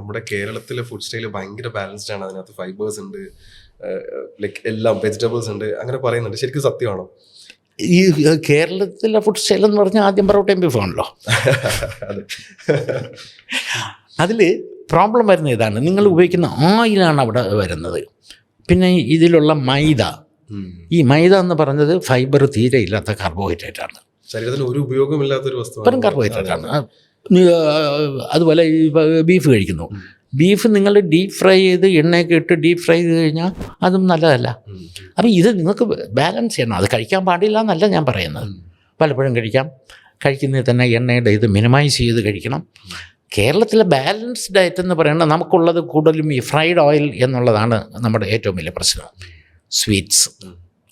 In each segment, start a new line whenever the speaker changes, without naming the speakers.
നമ്മുടെ കേരളത്തിലെ food style ഭയങ്കര ബാലൻസ്ഡ് ആണ്. അതിനകത്ത് ഫൈബേഴ്സ് ഉണ്ട്, ലൈക്ക് എല്ലാം വെജിറ്റബിൾസ് ഉണ്ട്, അങ്ങനെ പറയുന്നുണ്ട്. ശരിക്കും സത്യമാണോ?
ഈ കേരളത്തിലെ ഫുഡ് സ്റ്റൈൽ എന്ന് പറഞ്ഞാൽ ആദ്യം പൊറോട്ടയും ബീഫാണല്ലോ.
അതെ.
അതിൽ പ്രോബ്ലം വരുന്ന ഇതാണ്, നിങ്ങൾ ഉപയോഗിക്കുന്ന ഓയിലാണ് അവിടെ വരുന്നത്. പിന്നെ ഇതിലുള്ള മൈദ, ഈ മൈദ എന്ന് പറഞ്ഞത് ഫൈബർ തീരെ ഇല്ലാത്ത കാർബോഹൈഡ്രേറ്റ് ആണ്,
ശരീരത്തിന് ഒരു ഉപയോഗമില്ലാത്തൊരു വസ്തു,
വെറും കാർബോഹൈഡ്രേറ്റ് ആണ്. അതുപോലെ ഈ ബീഫ് കഴിക്കുന്നു, ബീഫ് നിങ്ങൾ ഡീപ്പ് ഫ്രൈ ചെയ്ത് എണ്ണയൊക്കെ ഇട്ട് ഡീപ്പ് ഫ്രൈ ചെയ്ത് കഴിഞ്ഞാൽ അതും നല്ലതല്ല. അപ്പം ഇത് നിങ്ങൾക്ക് ബാലൻസ് ചെയ്യണം. അത് കഴിക്കാൻ പാടില്ല എന്നല്ല ഞാൻ പറയുന്നത്, പലപ്പോഴും കഴിക്കുന്നതിൽ തന്നെ എണ്ണയുടെ ഇത് മിനിമൈസ് ചെയ്ത് കഴിക്കണം. കേരളത്തിലെ ബാലൻസ്ഡ് ഡയറ്റ് എന്ന് പറയുന്നത് നമുക്കുള്ളത് കൂടുതലും ഈ ഫ്രൈഡ് ഓയിൽ എന്നുള്ളതാണ് നമ്മുടെ ഏറ്റവും വലിയ പ്രശ്നം. സ്വീറ്റ്സ്,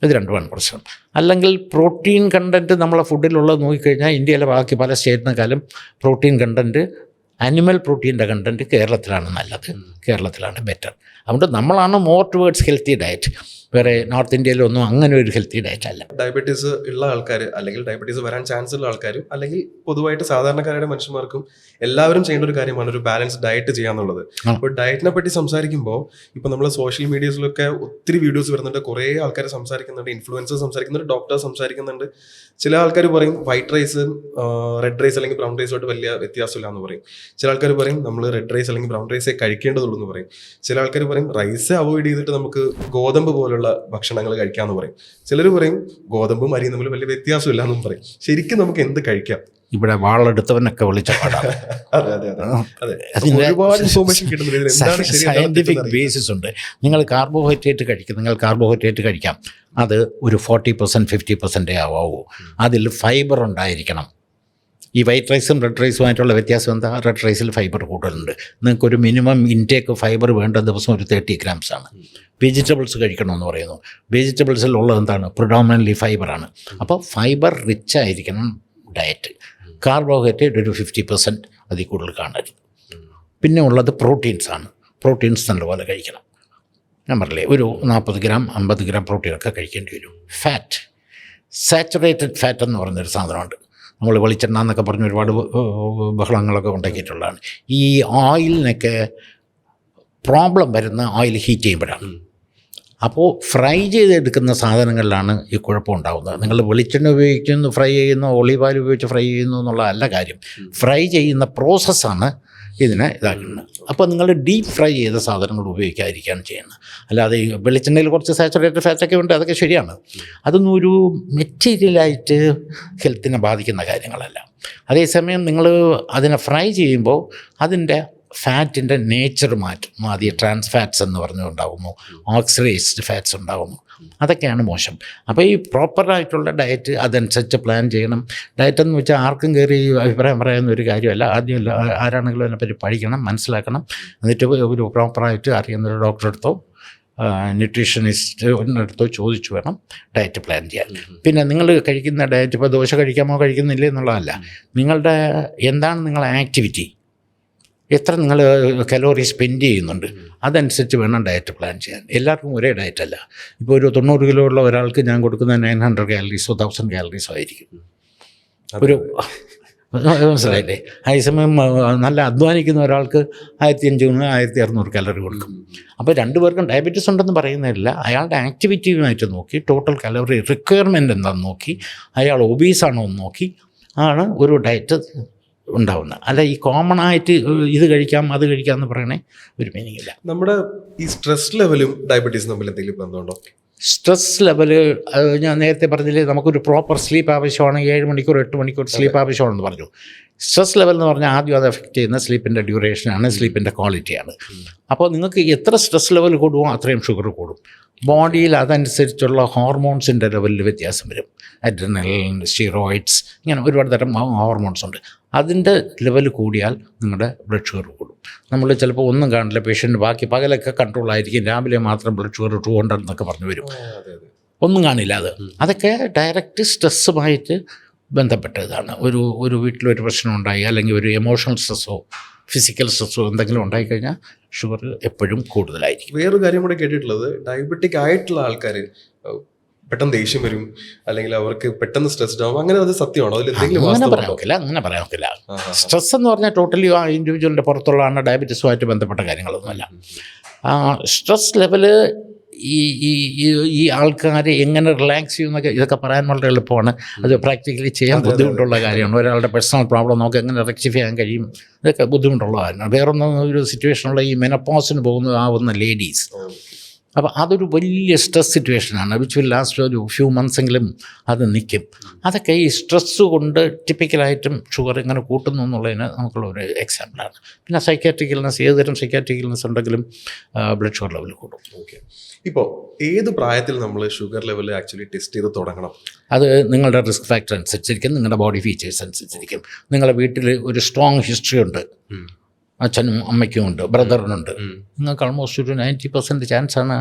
ഇത് രണ്ടുമാണ് പ്രശ്നം. അല്ലെങ്കിൽ പ്രോട്ടീൻ കണ്ടൻറ്റ് നമ്മളെ ഫുഡിലുള്ളത് നോക്കിക്കഴിഞ്ഞാൽ ഇന്ത്യയിലെ ബാക്കി പല സ്റ്റേറ്റിനെക്കാളും പ്രോട്ടീൻ കണ്ടൻറ്റ്, അനിമൽ പ്രോട്ടീൻ്റെ കണ്ടൻറ്റ് കേരളത്തിലാണ് നല്ലത്, കേരളത്തിലാണ് ബെറ്റർ. അതുകൊണ്ട് നമ്മളാണ് മോർ ടുവേർഡ്സ് ഹെൽത്തി ഡയറ്റ്. വേറെ നോർത്ത് ഇന്ത്യയിലൊന്നും അങ്ങനെ ഒരു ഹെൽത്തി ഡയറ്റ് അല്ല.
ഡയബറ്റീസ് ഉള്ള ആൾക്കാർ, അല്ലെങ്കിൽ ഡയബറ്റീസ് വരാൻ ചാൻസ് ഉള്ള ആൾക്കാരും, അല്ലെങ്കിൽ പൊതുവായിട്ട് സാധാരണക്കാരുടെ മനുഷ്യന്മാർക്കും എല്ലാവരും ചെയ്യേണ്ട ഒരു കാര്യമാണ് ഒരു ബാലൻസ് ഡയറ്റ് ചെയ്യാന്നുള്ളത്. അപ്പോൾ ഡയറ്റിനെ പറ്റി സംസാരിക്കുമ്പോൾ ഇപ്പോൾ നമ്മൾ സോഷ്യൽ മീഡിയസിലൊക്കെ ഒത്തിരി വീഡിയോസ് വരുന്നുണ്ട്, കുറേ ആൾക്കാർ സംസാരിക്കുന്നുണ്ട്, ഇൻഫ്ലുവൻസേഴ്സ് സംസാരിക്കുന്നുണ്ട്, ഡോക്ടേഴ്സ് സംസാരിക്കുന്നുണ്ട്. ചില ആൾക്കാർ പറയും വൈറ്റ് റൈസ് റെഡ് റൈസ് അല്ലെങ്കിൽ ബ്രൗൺ റൈസുമായിട്ട് വലിയ വ്യത്യാസമില്ല എന്ന് പറയും. ചില ആൾക്കാർ പറയും നമ്മൾ റെഡ് റൈസ് അല്ലെങ്കിൽ ബ്രൗൺ റൈസേ കഴിക്കേണ്ടതുള്ളൂ എന്ന് പറയും. ചില ആൾക്കാർ പറയും റൈസ് അവോയ്ഡ് ചെയ്തിട്ട് നമുക്ക് ഗോതമ്പ് പോലുള്ള ഭക്ഷണങ്ങൾ കഴിക്കാമെന്ന് പറയും. ചിലർ പറയും ഗോതമ്പും അരിയും തമ്മിൽ വലിയ വ്യത്യാസമില്ല എന്നും പറയും. ശരിക്കും നമുക്ക് എന്ത് കഴിക്കാം?
ഇവിടെ വാളെടുത്തവനൊക്കെ വിളിച്ച പാടാണ്. സയന്റിഫിക് ബേസിസ് ഉണ്ട്. നിങ്ങൾ കാർബോഹൈഡ്രേറ്റ് കഴിക്കാം, അത് ഒരു 40% 50% ആവാവൂ. അതിൽ ഫൈബർ ഉണ്ടായിരിക്കണം. ഈ വൈറ്റ് റൈസും റെഡ് റൈസുമായിട്ടുള്ള വ്യത്യാസം എന്താ? റെഡ് റൈസിൽ ഫൈബർ കൂടുതലുണ്ട്. നിങ്ങൾക്കൊരു മിനിമം ഇൻടേക്ക് ഫൈബർ വേണ്ട ദിവസം ഒരു 30 grams ആണ്. വെജിറ്റബിൾസ് കഴിക്കണമെന്ന് പറയുന്നു. വെജിറ്റബിൾസിൽ ഉള്ളത് എന്താണ്? പ്രിഡോമിനൻ്റ്ലി ഫൈബറാണ്. അപ്പോൾ ഫൈബർ റിച്ച് ആയിരിക്കണം ഡയറ്റ്. കാർബോഹൈഡ്രേറ്റ് ഒരു 50% അതിൽ കൂടുതൽ കാണരുത്. പിന്നെ ഉള്ളത് പ്രോട്ടീൻസാണ്. പ്രോട്ടീൻസ് നല്ലപോലെ കഴിക്കണം. ഞാൻ പറഞ്ഞില്ലേ, ഒരു 40 gram 50 gram പ്രോട്ടീനൊക്കെ കഴിക്കേണ്ടി വരും. ഫാറ്റ്, സാച്ചുറേറ്റഡ് ഫാറ്റ് എന്ന് പറഞ്ഞൊരു സാധനമുണ്ട്. നമ്മൾ വെളിച്ചെണ്ണ എന്നൊക്കെ പറഞ്ഞ് ഒരുപാട് ബഹളങ്ങളൊക്കെ ഉണ്ടാക്കിയിട്ടുള്ളതാണ്. ഈ ഓയിലിനൊക്കെ പ്രോബ്ലം വരുന്ന ഓയിൽ ഹീറ്റ് ചെയ്യുമ്പോഴാണ്. അപ്പോൾ ഫ്രൈ ചെയ്തെടുക്കുന്ന സാധനങ്ങളിലാണ് ഈ കുഴപ്പമുണ്ടാകുന്നത്. നിങ്ങൾ വെളിച്ചെണ്ണ ഉപയോഗിക്കുന്നു, ഫ്രൈ ചെയ്യുന്നു, ഒളീവ് ഓയിൽ ഉപയോഗിച്ച് ഫ്രൈ ചെയ്യുന്നു എന്നുള്ളതല്ല കാര്യം. ഫ്രൈ ചെയ്യുന്ന പ്രോസസ്സാണ് ഇതിനെ ഇതാക്കുന്നത്. അപ്പോൾ നിങ്ങൾ ഡീപ്പ് ഫ്രൈ ചെയ്ത സാധനങ്ങൾ ഉപയോഗിക്കാതിരിക്കുകയാണ് ചെയ്യുന്നത്. അല്ലാതെ ഈ വെളിച്ചെണ്ണയിൽ കുറച്ച് സാച്ചുറേറ്റഡ് ഫാറ്റൊക്കെ ഉണ്ട്, അതൊക്കെ ശരിയാണ്. അതൊന്നും ഒരു മെറ്റീരിയലായിട്ട് ഹെൽത്തിനെ ബാധിക്കുന്ന കാര്യങ്ങളല്ല. അതേസമയം നിങ്ങൾ അതിനെ ഫ്രൈ ചെയ്യുമ്പോൾ അതിൻ്റെ ഫാറ്റിൻ്റെ നേച്ചർ മാറ്റും. ആദ്യം ട്രാൻസ് ഫാറ്റ്സ് എന്ന് പറഞ്ഞുണ്ടാകുന്നു, ഓക്സിഡൈസ്ഡ് ഫാറ്റ്സ് ഉണ്ടാകുന്നു. അതൊക്കെയാണ് മോശം. അപ്പോൾ ഈ പ്രോപ്പറായിട്ടുള്ള ഡയറ്റ് അതനുസരിച്ച് പ്ലാൻ ചെയ്യണം. ഡയറ്റ് എന്ന് വെച്ചാൽ ആർക്കും കയറി അഭിപ്രായം പറയാവുന്ന ഒരു കാര്യമല്ല. ആദ്യം ആരാണെങ്കിലും അതിനെപ്പറ്റി പഠിക്കണം, മനസ്സിലാക്കണം. എന്നിട്ട് ഒരു പ്രോപ്പറായിട്ട് അറിയുന്നൊരു ഡോക്ടറെ അടുത്തോ ന്യൂട്രീഷനിസ്റ്റിൻ്റെ അടുത്തോ ചോദിച്ചു വേണം ഡയറ്റ് പ്ലാൻ ചെയ്യാൻ. പിന്നെ നിങ്ങൾ കഴിക്കുന്ന ഡയറ്റ്, ഇപ്പോൾ ദോശ കഴിക്കാമോ കഴിക്കുന്നില്ലേ എന്നുള്ളതല്ല, നിങ്ങളുടെ എന്താണ് നിങ്ങളുടെ ആക്ടിവിറ്റി, എത്ര നിങ്ങൾ കലോറി സ്പെൻഡ് ചെയ്യുന്നുണ്ട്, അതനുസരിച്ച് വേണം ഡയറ്റ് പ്ലാൻ ചെയ്യാൻ. എല്ലാവർക്കും ഒരേ ഡയറ്റല്ല. ഇപ്പോൾ ഒരു 90 കിലോ ഉള്ള ഒരാൾക്ക് ഞാൻ കൊടുക്കുന്ന 900 calories 1000 calories ആയിരിക്കും. ഒരു മനസ്സിലായില്ലേ? അതേസമയം നല്ല അധ്വാനിക്കുന്ന ഒരാൾക്ക് 1500 1600 calorie കൊടുക്കും. അപ്പോൾ രണ്ടുപേർക്കും ഡയബറ്റീസ് ഉണ്ടെന്ന് പറയുന്നില്ല. അയാളുടെ ആക്ടിവിറ്റിയുമായിട്ട് നോക്കി, ടോട്ടൽ കലോറി റിക്വയർമെൻറ്റ് എന്താണെന്ന് നോക്കി, അയാൾ ഒബീസാണോ എന്ന് നോക്കി ആണ് ഒരു ഡയറ്റ് ഉണ്ടാവുന്നത്. അല്ല ഈ കോമൺ ആയിട്ട് ഇത് കഴിക്കാം അത് കഴിക്കാം എന്ന് പറയണേ ഒരു മീനിങ് ഇല്ല.
നമ്മുടെ ഈ സ്ട്രെസ് ലെവലും ഡയബറ്റീസും തമ്മിൽ എന്തെങ്കിലും ബന്ധമുണ്ടോ?
സ്ട്രെസ് ലെവല് ഞാൻ നേരത്തെ പറഞ്ഞില്ലേ, നമുക്കൊരു പ്രോപ്പർ സ്ലീപ്പ് ആവശ്യമാണ്. 7 മണിക്കൂർ 8 മണിക്കൂർ സ്ലീപ്പ് ആവശ്യമാണെന്ന് പറഞ്ഞു. സ്ട്രെസ് ലെവൽ എന്ന് പറഞ്ഞാൽ ആദ്യം അത് എഫക്റ്റ് ചെയ്യുന്ന സ്ലീപ്പിൻ്റെ ഡ്യൂറേഷനാണ്, സ്ലീപ്പിൻ്റെ ക്വാളിറ്റിയാണ്. അപ്പോൾ നിങ്ങൾക്ക് എത്ര സ്ട്രെസ് ലെവൽ കൂടുമോ അത്രയും ഷുഗർ കൂടും. ബോഡിയിൽ അതനുസരിച്ചുള്ള ഹോർമോൺസിൻ്റെ ലെവലിൽ വ്യത്യാസം വരും. അഡ്രിനലിൻ, സ്റ്റിറോയിഡ്സ്, ഇങ്ങനെ ഒരുപാട് തരം ഹോർമോൺസ് ഉണ്ട്. അതിൻ്റെ ലെവൽ കൂടിയാൽ നിങ്ങളുടെ ബ്ലഡ് ഷുഗർ കൂടും. നമ്മൾ ചിലപ്പോൾ ഒന്നും കാണില്ല, പേഷ്യൻ്റ് ബാക്കി പകലൊക്കെ കൺട്രോൾ ആയിരിക്കും, രാവിലെ മാത്രം ബ്ലഡ് ഷുഗർ 200 എന്നൊക്കെ പറഞ്ഞു വരും, ഒന്നും കാണില്ല. അതൊക്കെ ഡയറക്റ്റ് സ്ട്രെസ്സുമായിട്ട് ബന്ധപ്പെട്ടതാണ്. ഒരു വീട്ടിലൊരു പ്രശ്നം ഉണ്ടായി, അല്ലെങ്കിൽ ഒരു എമോഷണൽ സ്ട്രെസ്സോ ഫിസിക്കൽ സ്ട്രെസ്സോ എന്തെങ്കിലും ഉണ്ടായിക്കഴിഞ്ഞാൽ ഷുഗർ എപ്പോഴും കൂടുതലായിരിക്കും.
വേറൊരു കാര്യം കൂടെ കേട്ടിട്ടുള്ളത്, ഡയബറ്റിക് ആയിട്ടുള്ള ആൾക്കാർ പെട്ടെന്ന് ദേഷ്യം വരും, അല്ലെങ്കിൽ അവർക്ക് പെട്ടെന്ന് സ്ട്രെസ്ഡ് ആവും, അങ്ങനെ അത് സത്യമാണോ? അതിൽ എന്തെങ്കിലും
അങ്ങനെ
വാസ്തവമുണ്ടോ?
പറയാൻ നോക്കില്ല, അങ്ങനെ പറയാൻ നോക്കില്ല. സ്ട്രെസ് എന്ന് പറഞ്ഞാൽ ടോട്ടലി ആ ഇൻഡിവിജ്വലിൻ്റെ പുറത്തുള്ളതാണ്, ഡയബറ്റീസുമായിട്ട് ബന്ധപ്പെട്ട കാര്യങ്ങളൊന്നുമല്ല. സ്ട്രെസ് ലെവല് ഈ ആൾക്കാരെ എങ്ങനെ റിലാക്സ് ചെയ്യുന്നൊക്കെ ഇതൊക്കെ പറയാൻ വളരെ എളുപ്പമാണ്. അത് പ്രാക്ടിക്കലി ചെയ്യാൻ ബുദ്ധിമുട്ടുള്ള കാര്യമാണ്. ഒരാളുടെ പേഴ്സണൽ പ്രോബ്ലം നമുക്ക് എങ്ങനെ റെക്ടിഫൈ ചെയ്യാൻ കഴിയും, ഇതൊക്കെ ബുദ്ധിമുട്ടുള്ള കാര്യമാണ്. വേറൊന്നും ഒരു സിറ്റുവേഷനുള്ള ഈ മെനപ്പോസിന് ആവുന്ന ലേഡീസ്, അപ്പോൾ അതൊരു വലിയ സ്ട്രെസ് സിറ്റുവേഷനാണ്, വിച്ച് വിൽ ലാസ്റ്റ് ഒരു ഫ്യൂ മന്ത്സെങ്കിലും അത് നിൽക്കും. അതൊക്കെ ഈ സ്ട്രെസ്സ് കൊണ്ട് ടിപ്പിക്കലായിട്ടും ഷുഗർ ഇങ്ങനെ കൂട്ടുന്നു എന്നുള്ളതിന് നമുക്കുള്ള ഒരു എക്സാമ്പിളാണ്. പിന്നെ സൈക്കാട്രിക് ഇൽനെസ്, ഏതുതരം സൈക്കാട്രിക് ഇൽനെസ് ഉണ്ടെങ്കിലും ബ്ലഡ് ഷുഗർ ലെവൽ കൂടും.
ഓക്കെ. ഇപ്പോൾ ഏത് പ്രായത്തിൽ നമ്മൾ ഷുഗർ ലെവൽ ആക്ച്വലി ടെസ്റ്റ് ചെയ്ത് തുടങ്ങണം?
അത് നിങ്ങളുടെ റിസ്ക് ഫാക്ടർ അനുസരിച്ചിരിക്കും, നിങ്ങളുടെ ബോഡി ഫീച്ചേഴ്സ് അനുസരിച്ചിരിക്കും. നിങ്ങളുടെ വീട്ടിൽ ഒരു സ്ട്രോങ് ഹിസ്റ്ററി ഉണ്ട്, അച്ഛനും അമ്മയ്ക്കും ഉണ്ട്, ബ്രദറിനുണ്ട്, നിങ്ങൾക്ക് ആൾമോസ്റ്റ് ഒരു 90% ചാൻസാണ്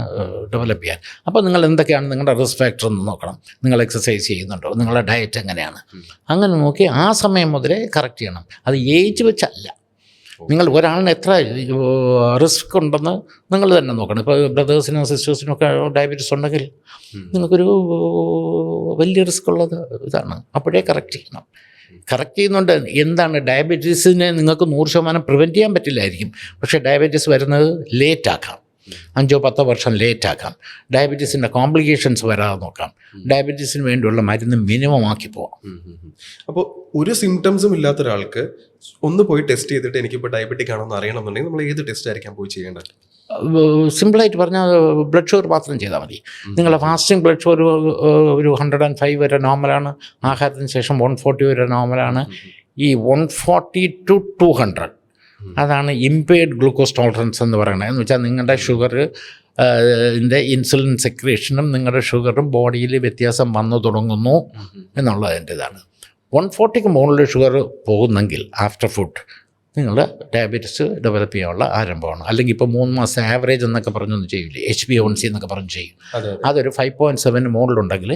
ഡെവലപ്പ് ചെയ്യാൻ. അപ്പോൾ നിങ്ങൾ എന്തൊക്കെയാണ് നിങ്ങളുടെ റിസ്ക് ഫാക്ടർ എന്ന് നോക്കണം. നിങ്ങൾ എക്സസൈസ് ചെയ്യുന്നുണ്ടോ, നിങ്ങളുടെ ഡയറ്റ് എങ്ങനെയാണ്, അങ്ങനെ നോക്കി ആ സമയം മുതലേ കറക്റ്റ് ചെയ്യണം. അത് ഏജ് വെച്ചല്ല. നിങ്ങൾ ഒരാളിന് എത്ര റിസ്ക് ഉണ്ടെന്ന് നിങ്ങൾ തന്നെ നോക്കണം. ഇപ്പോൾ ബ്രദേഴ്സിനും സിസ്റ്റേഴ്സിനും ഒക്കെ ഡയബറ്റീസ് ഉണ്ടെങ്കിൽ നിങ്ങൾക്കൊരു വലിയ റിസ്ക് ഉള്ളത് ഇതാണ്. അപ്പോഴേ കറക്റ്റ് ചെയ്യണം. കറക്റ്റ് ചെയ്യുന്നുണ്ട്. എന്താണ് ഡയബറ്റീസിനെ നിങ്ങൾക്ക് 100% പ്രിവെൻറ്റ് ചെയ്യാൻ പറ്റില്ലായിരിക്കും, പക്ഷേ ഡയബറ്റീസ് വരുന്നത് ലേറ്റാക്കാം, 5-10 വർഷം ലേറ്റാക്കാം. ഡയബറ്റീസിൻ്റെ കോംപ്ലിക്കേഷൻസ് വരാതെ നോക്കാം. ഡയബറ്റീസിന് വേണ്ടിയുള്ള മരുന്ന് മിനിമം ആക്കി പോവാം.
അപ്പോൾ ഒരു സിംറ്റംസും ഇല്ലാത്ത ഒരാൾക്ക് ഒന്ന് പോയി ടെസ്റ്റ് ചെയ്തിട്ട് എനിക്കിപ്പോൾ ഡയബറ്റിക് ആണോ എന്ന് അറിയണമെന്നുണ്ടെങ്കിൽ നമ്മൾ ഏത് ടെസ്റ്റ് ആയിരിക്കാം പോയി ചെയ്യേണ്ടത്?
സിമ്പിളായിട്ട് പറഞ്ഞാൽ ബ്ലഡ് ഷുഗർ മാത്രം ചെയ്താൽ മതി. നിങ്ങളുടെ ഫാസ്റ്റിംഗ് ബ്ലഡ് ഷുഗർ ഒരു 105 വരെ നോർമലാണ്, ആഹാരത്തിന് ശേഷം 140 വരെ നോർമലാണ്. ഈ 140 to 200 അതാണ് ഇംപെയർഡ് ഗ്ലൂക്കോസ് ടോളറൻസ് എന്ന് പറയുന്നത്. എന്ന് വെച്ചാൽ നിങ്ങളുടെ ഷുഗർ ഇൻസുലിൻ സെക്രീഷനും നിങ്ങളുടെ ഷുഗറും ബോഡിയിൽ വ്യത്യാസം വന്നു തുടങ്ങുന്നു എന്നുള്ളതിൻ്റെ ഇതാണ്. 140ക്ക് മുകളിൽ ഷുഗർ പോകുന്നെങ്കിൽ ആഫ്റ്റർ ഫുഡ് നിങ്ങൾ ഡയബറ്റീസ് ഡെവലപ്പ് ചെയ്യാനുള്ള ആരംഭമാണ്. അല്ലെങ്കിൽ ഇപ്പോൾ 3 മാസം ആവറേജ് എന്നൊക്കെ പറഞ്ഞൊന്നും ചെയ്യില്ലേ, HbA1c എന്നൊക്കെ പറഞ്ഞ് ചെയ്യും. അതൊരു 5.7 മുകളിലുണ്ടെങ്കിൽ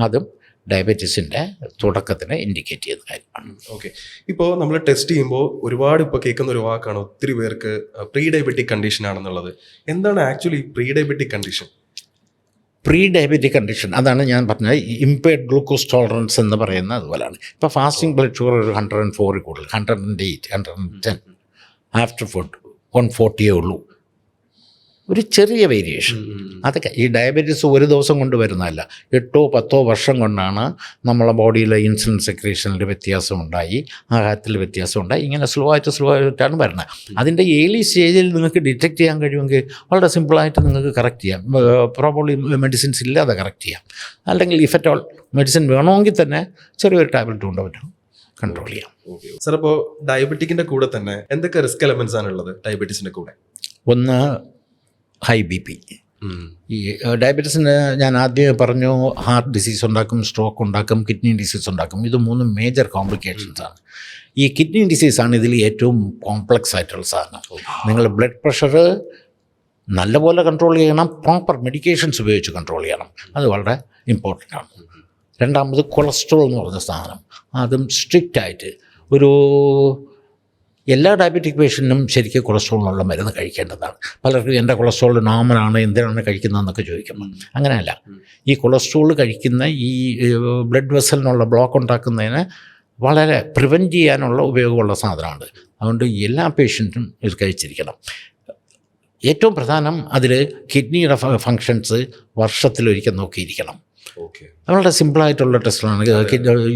അതും ഡയബറ്റീസിൻ്റെ തുടക്കത്തിന് ഇൻഡിക്കേറ്റ് ചെയ്യുന്ന കാര്യമാണ്.
ഓക്കെ. ഇപ്പോൾ നമ്മൾ ടെസ്റ്റ് ചെയ്യുമ്പോൾ ഒരുപാട് ഇപ്പോൾ കേൾക്കുന്ന ഒരു വാക്കാണ് ഒത്തിരി പേർക്ക് പ്രീ ഡയബറ്റിക് കണ്ടീഷൻ ആണെന്നുള്ളത്. എന്താണ് actually pre diabetic condition?
Pre diabetic condition അതാണ് ഞാൻ പറഞ്ഞത്, ഇംപെയർഡ് ഗ്ലൂക്കോസ് ടോളറൻസ് എന്ന് പറയുന്നത് അതുപോലെയാണ്. ഇപ്പോൾ ഫാസ്റ്റിംഗ് ബ്ലഡ് ഷുഗർ ഒരു 104 കൂടുതൽ, 108, 110, ആഫ്റ്റർ ഫുഡ് 140 ഉള്ളൂ. ഒരു ചെറിയ വേരിയേഷൻ. അതൊക്കെ ഈ ഡയബറ്റീസ് ഒരു ദിവസം കൊണ്ട് വരുന്നതല്ല, 8-10 വർഷം കൊണ്ടാണ് നമ്മളെ ബോഡിയിലെ ഇൻസുലിൻ സെക്രീഷനിൽ വ്യത്യാസമുണ്ടായി, ആഹാരത്തിൽ വ്യത്യാസമുണ്ടായി, ഇങ്ങനെ സ്ലോ ആയിട്ടാണ് വരുന്നത്. അതിൻ്റെ ഏർലി സ്റ്റേജിൽ നിങ്ങൾക്ക് ഡിറ്റക്റ്റ് ചെയ്യാൻ കഴിയുമെങ്കിൽ വളരെ സിമ്പിളായിട്ട് നിങ്ങൾക്ക് കറക്റ്റ് ചെയ്യാം. പ്രോബ്ലി മെഡിസിൻസ് ഇല്ലാതെ കറക്റ്റ് ചെയ്യാം. അല്ലെങ്കിൽ ഇഫ് അറ്റ് ഓൾ മെഡിസിൻ വേണമെങ്കിൽ തന്നെ ചെറിയൊരു ടാബ്ലറ്റ് കൊണ്ട് പറ്റും കൺട്രോൾ ചെയ്യാം.
സാർ, അപ്പോൾ ഡയബറ്റിക്കിൻ്റെ കൂടെ തന്നെ എന്തൊക്കെ റിസ്ക് എലമെൻറ്റ്സ് ആണുള്ളത് ഡയബറ്റീസിൻ്റെ കൂടെ?
ഒന്ന് ഹൈ BP. ഈ ഡയബറ്റീസിന് ഞാൻ ആദ്യം പറഞ്ഞു ഹാർട്ട് ഡിസീസ് ഉണ്ടാക്കും, സ്ട്രോക്ക് ഉണ്ടാക്കും, കിഡ്നി ഡിസീസ് ഉണ്ടാക്കും. ഇത് 3 മേജർ കോംപ്ലിക്കേഷൻസാണ്. ഈ കിഡ്നി ഡിസീസാണ് ഇതിൽ ഏറ്റവും കോംപ്ലക്സ് ആയിട്ടുള്ള സാധനം. നിങ്ങൾ ബ്ലഡ് പ്രഷർ നല്ലപോലെ കൺട്രോൾ ചെയ്യണം, പ്രോപ്പർ മെഡിക്കേഷൻസ് ഉപയോഗിച്ച് കൺട്രോൾ ചെയ്യണം, അത് വളരെ ഇമ്പോർട്ടൻ്റ് ആണ്. രണ്ടാമത് കൊളസ്ട്രോൾ എന്ന് പറഞ്ഞ സാധനം, അതും സ്ട്രിക്റ്റായിട്ട് ഒരു എല്ലാ ഡയബറ്റിക് പേഷ്യൻറ്റിനും ശരിക്കും കൊളസ്ട്രോളിനുള്ള മരുന്ന് കഴിക്കേണ്ടതാണ്. പലർക്കും എൻ്റെ കൊളസ്ട്രോൾ നോർമലാണ്, എന്തിനാണ് കഴിക്കുന്നതെന്നൊക്കെ ചോദിക്കുമ്പോൾ അങ്ങനെയല്ല. ഈ കൊളസ്ട്രോൾ കഴിക്കുന്ന ഈ ബ്ലഡ് വെസലിനുള്ള ബ്ലോക്ക് ഉണ്ടാക്കുന്നതിന് വളരെ പ്രിവെൻറ്റ് ചെയ്യാനുള്ള ഉപയോഗമുള്ള സാധനമാണ്. അതുകൊണ്ട് എല്ലാ പേഷ്യൻറ്റും ഇത് കഴിച്ചിരിക്കണം. ഏറ്റവും പ്രധാനം അതിൽ കിഡ്നിയുടെ ഫങ്ഷൻസ് വർഷത്തിലൊരിക്കൽ നോക്കിയിരിക്കണം. വളരെ സിമ്പിളായിട്ടുള്ള ടെസ്റ്റുകളാണ്.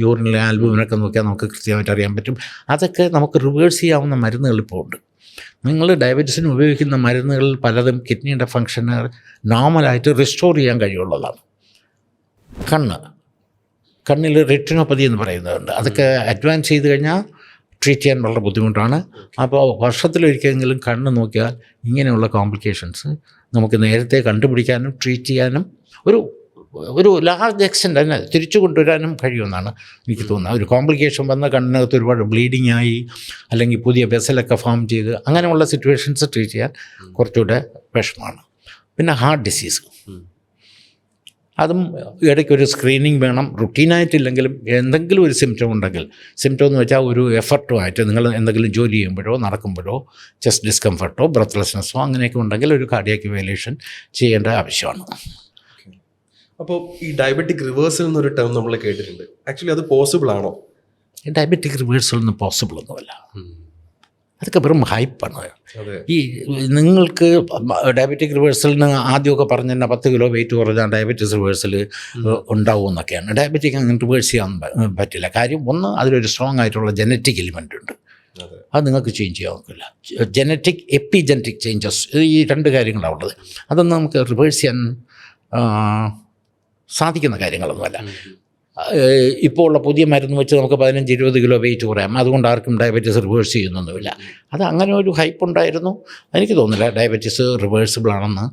യൂറിനിലെ ആൽബുമിനൊക്കെ നോക്കിയാൽ നമുക്ക് കൃത്യമായിട്ട് അറിയാൻ പറ്റും. അതൊക്കെ നമുക്ക് റിവേഴ്സ് ചെയ്യാവുന്ന മരുന്നുകൾ ഇപ്പോൾ ഉണ്ട്. നിങ്ങൾ ഡയബറ്റീസിന് ഉപയോഗിക്കുന്ന മരുന്നുകളിൽ പലതും കിഡ്നിയുടെ ഫങ്ഷന് നോർമലായിട്ട് റിസ്റ്റോർ ചെയ്യാൻ കഴിയുള്ളതാണ്. കണ്ണിൽ റെറ്റിനോപ്പതി എന്ന് പറയുന്നതുണ്ട്. അതൊക്കെ അഡ്വാൻസ് ചെയ്ത് കഴിഞ്ഞാൽ ട്രീറ്റ് ചെയ്യാൻ വളരെ ബുദ്ധിമുട്ടാണ്. അപ്പോൾ വർഷത്തിലൊരിക്കലെങ്കിലും കണ്ണ് നോക്കിയാൽ ഇങ്ങനെയുള്ള കോംപ്ലിക്കേഷൻസ് നമുക്ക് നേരത്തെ കണ്ടുപിടിക്കാനും ട്രീറ്റ് ചെയ്യാനും ഒരു ലാർജ് എക്സ്റ്റെൻറ്റ് തന്നെ തിരിച്ചു കൊണ്ടുവരാനും കഴിയുമെന്നാണ് എനിക്ക് തോന്നുന്നത്. ഒരു കോംപ്ലിക്കേഷൻ വന്ന കണ്ണിനകത്ത് ഒരുപാട് ബ്ലീഡിങ് ആയി, അല്ലെങ്കിൽ പുതിയ വെസലൊക്കെ ഫോം ചെയ്ത് അങ്ങനെയുള്ള സിറ്റുവേഷൻസ് ട്രീറ്റ് ചെയ്യാൻ കുറച്ചുകൂടെ വിഷമമാണ്. പിന്നെ ഹാർട്ട് ഡിസീസ്, അതും ഇടയ്ക്കൊരു സ്ക്രീനിങ് വേണം. റുട്ടീനായിട്ടില്ലെങ്കിലും എന്തെങ്കിലും ഒരു സിംറ്റം ഉണ്ടെങ്കിൽ, സിംറ്റം എന്ന് വെച്ചാൽ ഒരു എഫർട്ടുമായിട്ട് നിങ്ങൾ എന്തെങ്കിലും ജോലി ചെയ്യുമ്പോഴോ നടക്കുമ്പോഴോ ചെസ്റ്റ്
അപ്പോൾ ഈ ഡയബറ്റിക് റിവേഴ്സൽ എന്നൊരു ടേം നമ്മൾ കേട്ടിട്ടുണ്ട്. ആക്ച്വലി അത് പോസിബിൾ ആണോ?
ഡയബറ്റിക് റിവേഴ്സൽ ഒന്നും പോസിബിൾ ഒന്നുമല്ല. അതൊക്കെ വെറും ഹൈപ്പാണ്. ഈ നിങ്ങൾക്ക് ഡയബറ്റിക് റിവേഴ്സലിന് ആദ്യമൊക്കെ പറഞ്ഞ 10 കിലോ വെയിറ്റ് കുറഞ്ഞാൽ ഡയബറ്റിസ് റിവേഴ്സൽ ഉണ്ടാവും എന്നൊക്കെയാണ്. ഡയബറ്റിക് അങ്ങനെ റിവേഴ്സ് ചെയ്യാൻ പറ്റില്ല. കാര്യം ഒന്ന്, അതിലൊരു സ്ട്രോങ് ആയിട്ടുള്ള ജനറ്റിക് എലിമെൻ്റ് ഉണ്ട്. അത് നിങ്ങൾക്ക് ചേഞ്ച് ചെയ്യാൻ നോക്കില്ല. ജനറ്റിക് എപ്പിജനറ്റിക് ചേഞ്ചസ്, ഈ 2 കാര്യങ്ങളാണ് ഉള്ളത്. അതൊന്നും നമുക്ക് റിവേഴ്സ് ചെയ്യാൻ സാധിക്കുന്ന കാര്യങ്ങളൊന്നുമല്ല. ഇപ്പോൾ ഉള്ള പുതിയ മരുന്ന് വെച്ച് നമുക്ക് 15-20 കിലോ വെയിറ്റ് കുറയാം. അതുകൊണ്ട് ആർക്കും ഡയബറ്റീസ് റിവേഴ്സ് ചെയ്യുന്നൊന്നുമില്ല. അത് അങ്ങനെ ഒരു ഹൈപ്പ് ഉണ്ടായിരുന്നു. എനിക്ക് തോന്നുന്നില്ല ഡയബറ്റീസ് റിവേഴ്സിബിൾ ആണെന്ന്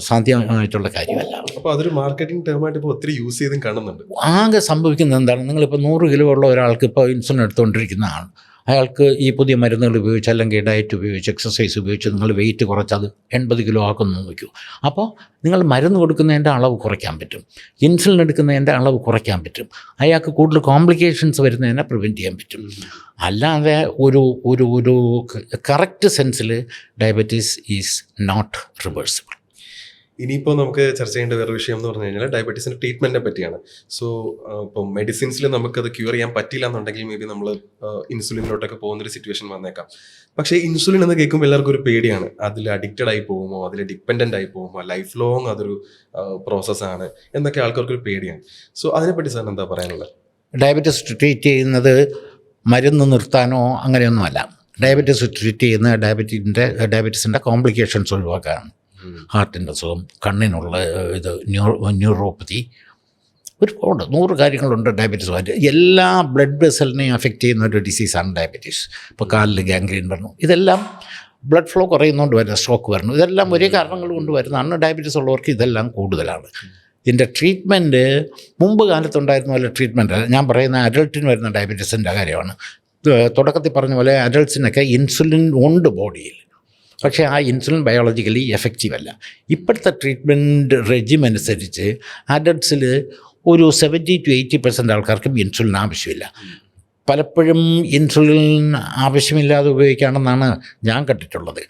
സാധ്യമായിട്ടുള്ള കാര്യമല്ല.
അപ്പോൾ അതൊരു മാർക്കറ്റിംഗ് ടേമായിട്ട് ഇപ്പോൾ ഒത്തിരി യൂസ് ചെയ്തും കാണുന്നുണ്ട്.
ആകെ സംഭവിക്കുന്നത് എന്താണ്, നിങ്ങളിപ്പോൾ 100 കിലോ ഉള്ള ഒരാൾക്ക് ഇപ്പോൾ ഇൻസുലിൻ എടുത്തുകൊണ്ടിരിക്കുന്ന ആൾ, അയാൾക്ക് ഈ പുതിയ മരുന്നുകൾ ഉപയോഗിച്ച് അല്ലെങ്കിൽ ഡയറ്റ് ഉപയോഗിച്ച് എക്സസൈസ് ഉപയോഗിച്ച് നിങ്ങൾ വെയിറ്റ് കുറച്ചത് 80 കിലോ ആക്കുന്നു നോക്കൂ. അപ്പോൾ നിങ്ങൾ മരുന്ന് കൊടുക്കുന്നതിൻ്റെ അളവ് കുറയ്ക്കാൻ പറ്റും, ഇൻസുലിൻ എടുക്കുന്നതിൻ്റെ അളവ് കുറയ്ക്കാൻ പറ്റും, അയാൾക്ക് കൂടുതൽ കോംപ്ലിക്കേഷൻസ് വരുന്നതിനെ പ്രിവെൻറ്റ് ചെയ്യാൻ പറ്റും. അല്ലാതെ ഒരു ഒരു ഒരു കറക്റ്റ് സെൻസിൽ ഡയബറ്റീസ് ഈസ് നോട്ട് റിവേഴ്സിബിൾ.
ഇനിയിപ്പോൾ നമുക്ക് ചർച്ച ചെയ്യേണ്ട വേറെ വിഷയം എന്ന് പറഞ്ഞു കഴിഞ്ഞാൽ ഡയബറ്റീസിൻ്റെ ട്രീറ്റ്മെൻറ്റിനെ പറ്റിയാണ്. സോ ഇപ്പോൾ മെഡിസിൻസിൽ നമുക്കത് ക്യൂർ ചെയ്യാൻ പറ്റില്ല എന്നുണ്ടെങ്കിൽ മേ ബി നമ്മൾ ഇൻസുലിനിലോട്ടൊക്കെ പോകുന്നൊരു സിറ്റുവേഷൻ വന്നേക്കാം. പക്ഷേ ഇൻസുലിൻ എന്ന് കേൾക്കുമ്പോൾ എല്ലാവർക്കും ഒരു പേടിയാണ്. അതിൽ അഡിക്റ്റഡ് ആയി പോകുമോ, അതിൽ ഡിപ്പെൻഡൻ്റ് ആയി പോകുമോ, ലൈഫ് ലോങ് അതൊരു പ്രോസസ്സാണ് എന്നൊക്കെ ആൾക്കാർക്കൊരു പേടിയാണ്. സോ അതിനെപ്പറ്റി സാറിന് എന്താ പറയാനുള്ളത്?
ഡയബറ്റീസ് ട്രീറ്റ് ചെയ്യുന്നത് മരുന്ന് നിർത്താനോ അങ്ങനെയൊന്നുമല്ല. ഡയബറ്റീസ് ട്രീറ്റ് ചെയ്യുന്ന ഡയബറ്റീസിൻ്റെ കോംപ്ലിക്കേഷൻസ് ഒഴിവാക്കാനാണ്. ഹാർട്ടിൻ്റെ അസുഖം, കണ്ണിനുള്ള ന്യൂറോപ്പതി, ഒരുപാട് 100 കാര്യങ്ങളുണ്ട് ഡയബറ്റീസുമായിട്ട്. എല്ലാ ബ്ലഡ് വെസലിനെയും അഫക്റ്റ് ചെയ്യുന്ന ഒരു ഡിസീസാണ് ഡയബറ്റീസ്. ഇപ്പോൾ കാലിൽ ഗാംഗ്രീൻ വരുന്നു, ഇതെല്ലാം ബ്ലഡ് ഫ്ലോ കുറയുന്നതുകൊണ്ട് വരുന്ന സ്ട്രോക്ക് വരുന്നു, ഇതെല്ലാം ഒരേ കാരണങ്ങൾ കൊണ്ട് വരുന്നതാണ്. ഡയബറ്റീസ് ഉള്ളവർക്ക് ഇതെല്ലാം കൂടുതലാണ്. ഇതിൻ്റെ ട്രീറ്റ്മെൻറ്റ് മുമ്പ് കാലത്തുണ്ടായിരുന്ന പോലെ ട്രീറ്റ്മെൻറ്റ് ഞാൻ പറയുന്ന അഡൾട്ടിന് വരുന്ന ഡയബറ്റീസിൻ്റെ കാര്യമാണ്. തുടക്കത്തിൽ പറഞ്ഞ പോലെ അഡൾട്ട്സിനൊക്കെ ഇൻസുലിൻ ഉണ്ട് ബോഡിയിൽ, പക്ഷേ ആ ഇൻസുലിൻ ബയോളജിക്കലി എഫക്റ്റീവ് അല്ല. ഇപ്പോഴത്തെ ട്രീറ്റ്മെൻറ്റ് റെജിം അനുസരിച്ച് അഡൾട്ട്സിൽ ഒരു 70-80% ആൾക്കാർക്കും ഇൻസുലിൻ ആവശ്യമില്ല. പലപ്പോഴും ഇൻസുലിൻ ആവശ്യമില്ലാതെ ഉപയോഗിക്കുകയാണെന്നാണ് ഞാൻ കണ്ടിട്ടുള്ളത്.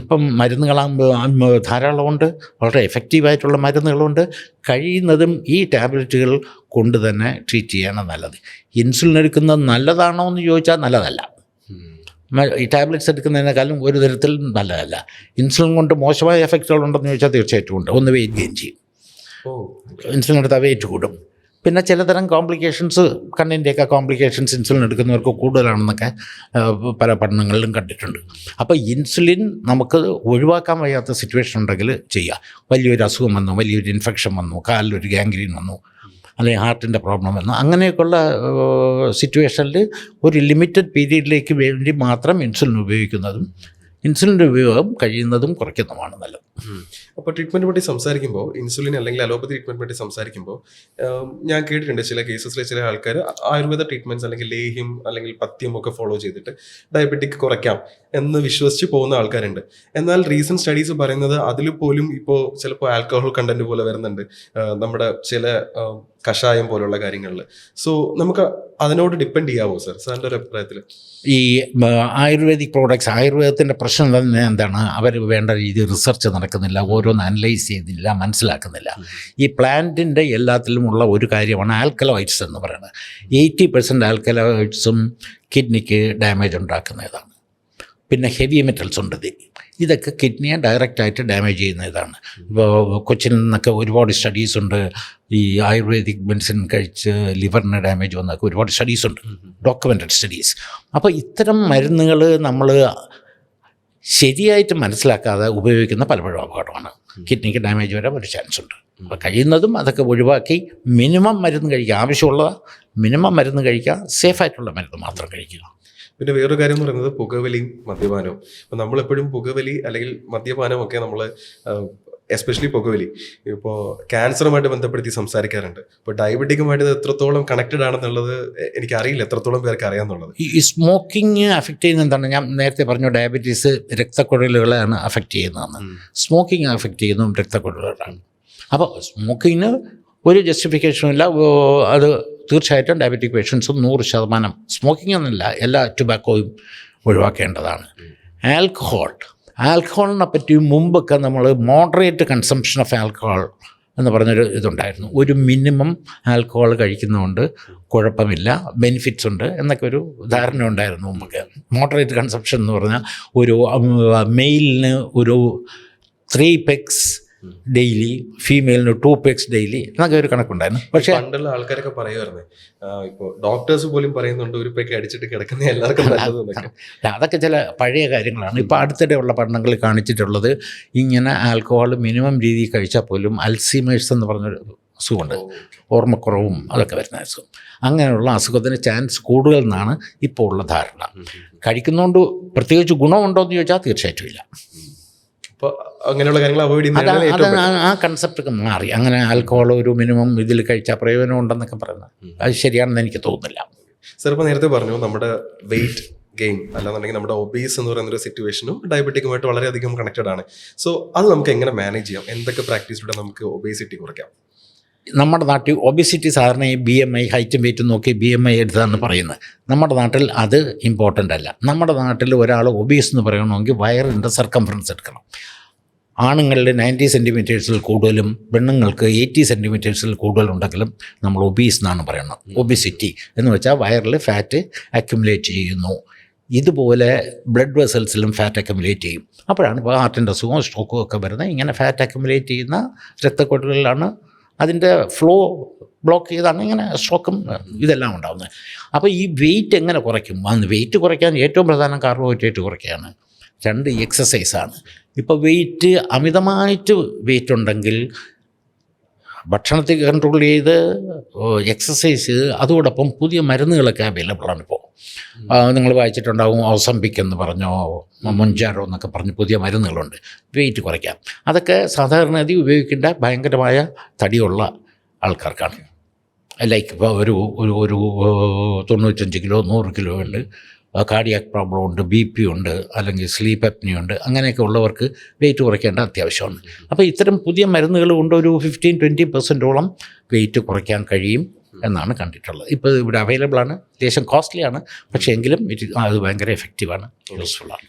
ഇപ്പം മരുന്നുകളാകുമ്പോൾ ധാരാളമുണ്ട്, വളരെ എഫക്റ്റീവായിട്ടുള്ള മരുന്നുകളുണ്ട്. കഴിയുന്നതും ഈ ടാബ്ലറ്റുകൾ കൊണ്ട് തന്നെ ട്രീറ്റ് ചെയ്യണം നല്ലത്. ഇൻസുലിൻ എടുക്കുന്നത് നല്ലതാണോ എന്ന് ചോദിച്ചാൽ നല്ലതല്ല. ഈ ടാബ്ലറ്റ്സ് എടുക്കുന്നതിനേക്കാളും ഒരു തരത്തിൽ നല്ലതല്ല. ഇൻസുലിൻ കൊണ്ട് മോശമായ എഫക്റ്റുകളുണ്ടെന്ന് ചോദിച്ചാൽ തീർച്ചയായിട്ടും ഉണ്ട്. ഒന്ന് വെയിറ്റ് ഗെയിൻ ചെയ്യും, ഇൻസുലിൻ എടുത്താൽ വെയിറ്റ് കൂടും. പിന്നെ ചിലതരം കോംപ്ലിക്കേഷൻസ്, കണ്ണിൻ്റെയൊക്കെ കോംപ്ലിക്കേഷൻസ് ഇൻസുലിൻ എടുക്കുന്നവർക്ക് കൂടുതലാണെന്നൊക്കെ പല പഠനങ്ങളിലും കണ്ടിട്ടുണ്ട്. അപ്പോൾ ഇൻസുലിൻ നമുക്ക് ഒഴിവാക്കാൻ വയ്യാത്ത സിറ്റുവേഷൻ ഉണ്ടെങ്കിൽ ചെയ്യുക. വലിയൊരു അസുഖം വന്നു, വലിയൊരു ഇൻഫെക്ഷൻ വന്നു, കാലിലൊരു ഗാംഗ്രീൻ വന്നു, അല്ലെങ്കിൽ ഹാർട്ടിൻ്റെ പ്രോബ്ലം വന്നു, അങ്ങനെയൊക്കെയുള്ള സിറ്റുവേഷനിൽ ഒരു ലിമിറ്റഡ് പീരീഡിലേക്ക് വേണ്ടി മാത്രം ഇൻസുലിൻ ഉപയോഗിക്കുന്നതും ഇൻസുലിൻ്റെ ഉപയോഗം കഴിയുന്നതും കുറയ്ക്കുന്നതുമാണ് നല്ലത്.
അപ്പോൾ ട്രീറ്റ്മെൻറ്റ് പറ്റി സംസാരിക്കുമ്പോൾ, ഇൻസുലിൻ അല്ലെങ്കിൽ അലോപ്പതി ട്രീറ്റ്മെൻറ്റ് പറ്റി സംസാരിക്കുമ്പോൾ ഞാൻ കേട്ടിട്ടുണ്ട് ചില കേസസിൽ ചില ആൾക്കാർ ആയുർവേദ ട്രീറ്റ്മെൻറ്റ്സ് അല്ലെങ്കിൽ ലേഹ്യം അല്ലെങ്കിൽ പഥ്യം ഒക്കെ ഫോളോ ചെയ്തിട്ട് ഡയബറ്റിക് കുറയ്ക്കാം എന്ന് വിശ്വസിച്ച് പോകുന്ന ആൾക്കാരുണ്ട്. എന്നാൽ റീസെൻറ്റ് സ്റ്റഡീസ് പറയുന്നത് അതിൽ പോലും ഇപ്പോൾ ചിലപ്പോൾ ആൽക്കഹോൾ കണ്ടന്റ് പോലെ വരുന്നുണ്ട് നമ്മുടെ ചില കഷായം പോലുള്ള കാര്യങ്ങളിൽ. സോ നമുക്ക് അതിനോട് ഡിപ്പെൻഡ് ചെയ്യാവോ സാർ, സാറിൻ്റെ ഒരു അഭിപ്രായത്തിൽ?
ഈ ആയുർവേദിക് പ്രോഡക്ട്സ്, ആയുർവേദത്തിൻ്റെ പ്രശ്നം തന്നെ എന്താണ്, അവർ വേണ്ട രീതിയിൽ റിസർച്ച് നടക്കുന്നില്ല, ഓരോന്ന് അനലൈസ് ചെയ്തില്ല, മനസ്സിലാക്കുന്നില്ല. ഈ പ്ലാന്റിൻ്റെ എല്ലാത്തിലുമുള്ള ഒരു കാര്യമാണ് ആൽക്കലോയിഡ്സ് എന്ന് പറയുന്നത്. 80% ആൽക്കലോയിഡ്സും കിഡ്നിക്ക് ഡാമേജ് ഉണ്ടാക്കുന്നതാണ്. പിന്നെ ഹെവി മെറ്റൽസ് ഉണ്ട്. ഇതൊക്കെ കിഡ്നിയെ ഡയറക്റ്റായിട്ട് ഡാമേജ് ചെയ്യുന്ന ഇതാണ്. ഇപ്പോൾ കൊച്ചിയിൽ നിന്നൊക്കെ ഒരുപാട് സ്റ്റഡീസ് ഉണ്ട്. ഈ ആയുർവേദിക് മെഡിസിൻ കഴിച്ച് ലിവറിന് ഡാമേജ് വന്നൊക്കെ ഒരുപാട് സ്റ്റഡീസ് ഉണ്ട്, ഡോക്യുമെൻറ്റഡ് സ്റ്റഡീസ്. അപ്പോൾ ഇത്തരം മരുന്നുകൾ നമ്മൾ ശരിയായിട്ട് മനസ്സിലാക്കാതെ ഉപയോഗിക്കുന്ന പലപ്പോഴും അപകടമാണ്. കിഡ്നിക്ക് ഡാമേജ് വരാൻ ഒരു ചാൻസ് ഉണ്ട്. അപ്പോൾ കഴിയുന്നതും അതൊക്കെ ഒഴിവാക്കി മിനിമം മരുന്ന് കഴിക്കുക, ആവശ്യമുള്ള മിനിമം മരുന്ന് കഴിക്കുക, സേഫായിട്ടുള്ള മരുന്ന് മാത്രം കഴിക്കുക.
പിന്നെ വേറൊരു കാര്യം എന്ന് പറയുന്നത് പുകവലിയും മദ്യപാനവും. അപ്പോൾ നമ്മളെപ്പോഴും പുകവലി അല്ലെങ്കിൽ മദ്യപാനമൊക്കെ നമ്മൾ എസ്പെഷ്യലി പുകവലി ഇപ്പോൾ ക്യാൻസറുമായിട്ട് ബന്ധപ്പെടുത്തി സംസാരിക്കാറുണ്ട്. ഇപ്പോൾ ഡയബറ്റിക്കുമായിട്ട് ഇത് എത്രത്തോളം കണക്റ്റഡ് ആണെന്നുള്ളത് എനിക്കറിയില്ല, എത്രത്തോളം പേർക്ക് അറിയാമെന്നുള്ളത്.
ഈ സ്മോക്കിങ് അഫക്റ്റ് ചെയ്യുന്ന എന്താണ്, ഞാൻ നേരത്തെ പറഞ്ഞു ഡയബറ്റീസ് രക്തക്കുഴലുകളെയാണ് അഫക്റ്റ് ചെയ്യുന്നതെന്ന്. സ്മോക്കിംഗ് അഫക്റ്റ് ചെയ്യുന്നതും രക്തക്കുഴലുകളാണ്. അപ്പോൾ സ്മോക്കിങ്ങിന് ഒരു ജസ്റ്റിഫിക്കേഷനും ഇല്ല. അത് തീർച്ചയായിട്ടും ഡയബറ്റിക് പേഷ്യൻസും 100% സ്മോക്കിംഗ് എന്നല്ല, എല്ലാ ടുബാക്കോയും ഒഴിവാക്കേണ്ടതാണ്. ആൽക്കഹോളിനെ പറ്റി മുമ്പൊക്കെ നമ്മൾ മോഡറേറ്റ് കൺസംഷൻ ഓഫ് ആൽക്കഹോൾ എന്ന് പറഞ്ഞൊരു ഇതുണ്ടായിരുന്നു. ഒരു മിനിമം ആൽക്കഹോൾ കഴിക്കുന്നതുകൊണ്ട് കുഴപ്പമില്ല, ബെനിഫിറ്റ്സ് ഉണ്ട് എന്നൊക്കെ ഒരു ധാരണ ഉണ്ടായിരുന്നു നമുക്ക്. മോഡറേറ്റ് കൺസംഷൻ എന്ന് പറഞ്ഞാൽ ഒരു മെയിലിന് ഒരു 3 പെഗ്സ് ഡെയിലി, ഫീമെയിലിന് 2 പെഗ്സ് ഡെയിലി എന്നൊക്കെ ഒരു കണക്കുണ്ടായിരുന്നു. പക്ഷേ
പണ്ടുള്ള ആൾക്കാരൊക്കെ പറയുമായിരുന്നേ, ഇപ്പോൾ ഡോക്ടേഴ്സ് പോലും പറയുന്നുണ്ട് ഒരു പെഗ് അടിച്ചിട്ട് കിടക്കുന്ന എല്ലാവർക്കും നല്ലതെന്നൊക്കെ.
അതൊക്കെ ചില പഴയ കാര്യങ്ങളാണ്. ഇപ്പോൾ അടുത്തിടെയുള്ള പഠനങ്ങളിൽ കാണിച്ചിട്ടുള്ളത് ഇങ്ങനെ ആൽക്കഹോൾ മിനിമം രീതിയിൽ കഴിച്ചാൽ പോലും അൽസീമേഴ്സ് എന്ന് പറഞ്ഞൊരു അസുഖമുണ്ട്, ഓർമ്മക്കുറവും അതൊക്കെ വരുന്ന അസുഖം. അങ്ങനെയുള്ള അസുഖത്തിന് ചാൻസ് കൂടുതൽ എന്നാണ് ഇപ്പോൾ ഉള്ള ധാരണ. കഴിക്കുന്നതുകൊണ്ട് പ്രത്യേകിച്ച് ഗുണമുണ്ടോ എന്ന് ചോദിച്ചാൽ തീർച്ചയായിട്ടും ഇല്ല.
അപ്പോൾ അങ്ങനെയുള്ള കാര്യങ്ങൾ അവോയ്ഡ് ചെയ്യുന്നതാണ്
ആ കൺസെപ്റ്റൊക്കെ മാറി. അങ്ങനെ ആൽക്കഹോൾ ഒരു മിനിമം ഇതിൽ കഴിച്ചാൽ പ്രയോജനം ഉണ്ടെന്നൊക്കെ പറയുന്നത് അത് ശരിയാണെന്ന് എനിക്ക് തോന്നുന്നില്ല.
സർ, ഇപ്പോൾ നേരത്തെ പറഞ്ഞു നമ്മുടെ വെയിറ്റ് ഗെയിൻ അല്ലാന്നുണ്ടെങ്കിൽ നമ്മുടെ ഒബീസ് എന്ന് പറയുന്ന ഒരു സിറ്റുവേഷനും ഡയബറ്റിക്കുമായിട്ട് വളരെയധികം കണക്റ്റഡ് ആണ്. സോ അത് നമുക്ക് എങ്ങനെ മാനേജ് ചെയ്യാം? എന്തൊക്കെ പ്രാക്ടീസിലൂടെ നമുക്ക് ഒബേസിറ്റി കുറയ്ക്കാം?
നമ്മുടെ നാട്ടിൽ ഒബിസിറ്റി സാധാരണ ഈ BMI ഹൈറ്റും വെയിറ്റും നോക്കി BMI എടുത്താന്ന് പറയുന്നത്. നമ്മുടെ നാട്ടിൽ അത് ഇമ്പോർട്ടൻ്റ് അല്ല. നമ്മുടെ നാട്ടിൽ ഒരാൾ ഒബീസ് എന്ന് പറയണമെങ്കിൽ വയറിൻ്റെ സർക്കംഫറൻസ് എടുക്കണം. ആണുങ്ങളിൽ 90 സെൻറ്റിമീറ്റേഴ്സിൽ കൂടുതലും പെണ്ണുങ്ങൾക്ക് 80 സെൻറ്റിമീറ്റേഴ്സിൽ കൂടുതലുണ്ടെങ്കിലും നമ്മൾ ഒബീസ് എന്നാണ് പറയുന്നത്. ഒബിസിറ്റി എന്ന് വെച്ചാൽ വയറിൽ ഫാറ്റ് അക്യുമുലേറ്റ് ചെയ്യുന്നു. ഇതുപോലെ ബ്ലഡ് വെസൽസിലും ഫാറ്റ് അക്യുമുലേറ്റ് ചെയ്യും. അപ്പോഴാണ് ഇപ്പോൾ ഹാർട്ടിൻ്റെ അസുഖവും സ്ട്രോക്കും ഒക്കെ വരുന്നത്. ഇങ്ങനെ ഫാറ്റ് അക്യുമുലേറ്റ് ചെയ്യുന്ന രക്തക്കൊഴലുകളിലാണ് അതിൻ്റെ ഫ്ലോ ബ്ലോക്ക് ചെയ്താണ് ഇങ്ങനെ സ്ട്രോക്കും ഇതെല്ലാം ഉണ്ടാകുന്നത്. അപ്പോൾ ഈ വെയിറ്റ് എങ്ങനെ കുറയ്ക്കും? വെയിറ്റ് കുറയ്ക്കാൻ ഏറ്റവും പ്രധാനം കാർബോഹൈഡ്രേറ്റ് കുറയ്ക്കുകയാണ്. 2 എക്സസൈസാണ്. ഇപ്പോൾ വെയിറ്റ് അമിതമായിട്ട് വെയിറ്റ് ഉണ്ടെങ്കിൽ ഭക്ഷണത്തിൽ കൺട്രോൾ ചെയ്ത് എക്സസൈസ്, അതോടൊപ്പം പുതിയ മരുന്നുകളൊക്കെ അവൈലബിളാണ് ഇപ്പോൾ. നിങ്ങൾ വായിച്ചിട്ടുണ്ടാവും, ഓസംപിക് എന്ന് പറഞ്ഞോ മൊഞ്ചാരോ എന്നൊക്കെ പറഞ്ഞ് പുതിയ മരുന്നുകളുണ്ട് വെയിറ്റ് കുറയ്ക്കാം. അതൊക്കെ സാധാരണഗതി ഉപയോഗിക്കേണ്ട ഭയങ്കരമായ തടിയുള്ള ആൾക്കാർക്കാണ്. ലൈക്ക് ഇപ്പോൾ ഒരു 95 കിലോ 100 കിലോ ഉണ്ട്, കാർഡിയാക് പ്രോബ്ലം ഉണ്ട്, BP ഉണ്ട്, അല്ലെങ്കിൽ സ്ലീപ്പ് അപ്നിയ ഉണ്ട്, അങ്ങനെയൊക്കെ ഉള്ളവർക്ക് വെയിറ്റ് കുറയ്ക്കേണ്ട അത്യാവശ്യമാണ്. അപ്പോൾ ഇത്തരം പുതിയ മരുന്നുകൾ കൊണ്ട് ഒരു 15-20% വെയിറ്റ് കുറയ്ക്കാൻ കഴിയും എന്നാണ് കണ്ടിട്ടുള്ളത്. ഇപ്പോൾ ഇവിടെ അവൈലബിളാണ്. ലേശം കോസ്റ്റ്ലിയാണ്, പക്ഷേ എങ്കിലും അത് ഭയങ്കര എഫക്റ്റീവാണ്, യൂസ്ഫുള്ളാണ്.